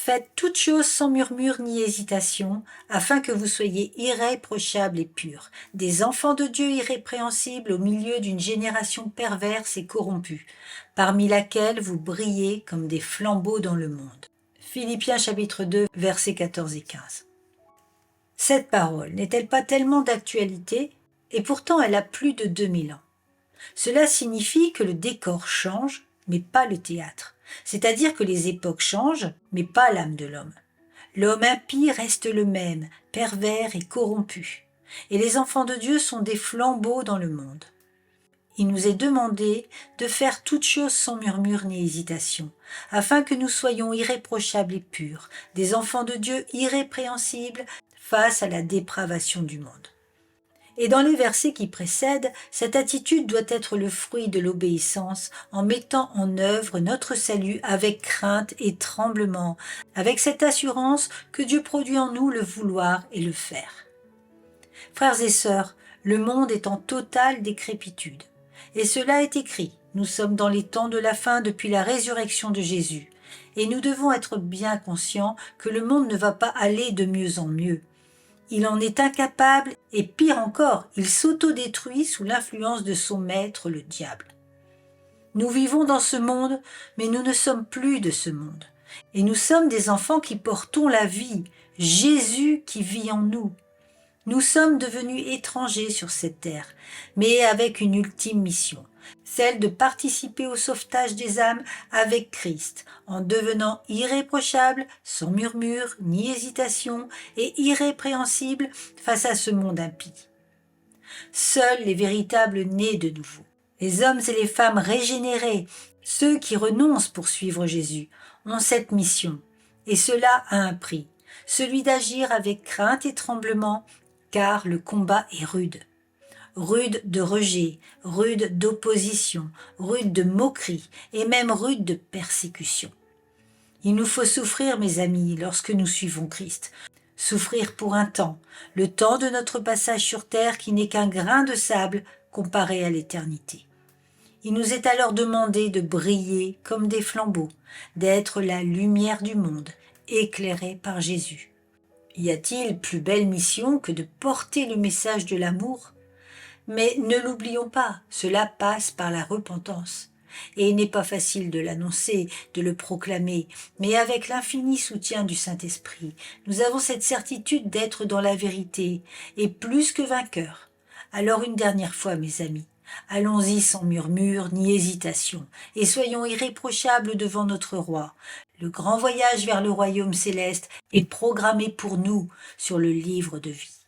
Faites toutes choses sans murmure ni hésitation, afin que vous soyez irréprochables et purs, des enfants de Dieu irrépréhensibles au milieu d'une génération perverse et corrompue, parmi laquelle vous brillez comme des flambeaux dans le monde. Philippiens chapitre 2, versets 14 et 15. Cette parole n'est-elle pas tellement d'actualité? Et pourtant elle a plus de 2000 ans. Cela signifie que le décor change, mais pas le théâtre. C'est-à-dire que les époques changent, mais pas l'âme de l'homme. L'homme impie reste le même, pervers et corrompu. Et les enfants de Dieu sont des flambeaux dans le monde. Il nous est demandé de faire toutes choses sans murmure ni hésitation, afin que nous soyons irréprochables et purs, des enfants de Dieu irrépréhensibles face à la dépravation du monde. Et dans les versets qui précèdent, cette attitude doit être le fruit de l'obéissance en mettant en œuvre notre salut avec crainte et tremblement, avec cette assurance que Dieu produit en nous le vouloir et le faire. Frères et sœurs, le monde est en totale décrépitude. Et cela est écrit, nous sommes dans les temps de la fin depuis la résurrection de Jésus. Et nous devons être bien conscients que le monde ne va pas aller de mieux en mieux. Il en est incapable et pire encore, il s'autodétruit sous l'influence de son maître, le diable. Nous vivons dans ce monde, mais nous ne sommes plus de ce monde. Et nous sommes des enfants qui portons la vie, Jésus qui vit en nous. Nous sommes devenus étrangers sur cette terre, mais avec une ultime mission, celle de participer au sauvetage des âmes avec Christ, en devenant irréprochables, sans murmure ni hésitation, et irrépréhensibles face à ce monde impie. Seuls les véritables nés de nouveau, les hommes et les femmes régénérés, ceux qui renoncent pour suivre Jésus, ont cette mission, et cela a un prix, celui d'agir avec crainte et tremblement, car le combat est rude. Rude de rejet, rude d'opposition, rude de moquerie et même rude de persécution. Il nous faut souffrir, mes amis, lorsque nous suivons Christ. Souffrir pour un temps, le temps de notre passage sur terre qui n'est qu'un grain de sable comparé à l'éternité. Il nous est alors demandé de briller comme des flambeaux, d'être la lumière du monde, éclairée par Jésus. Y a-t-il plus belle mission que de porter le message de l'amour? Mais ne l'oublions pas, cela passe par la repentance. Et il n'est pas facile de l'annoncer, de le proclamer, mais avec l'infini soutien du Saint-Esprit, nous avons cette certitude d'être dans la vérité, et plus que vainqueurs. Alors une dernière fois, mes amis, allons-y sans murmure ni hésitation, et soyons irréprochables devant notre Roi. Le grand voyage vers le royaume céleste est programmé pour nous sur le livre de vie.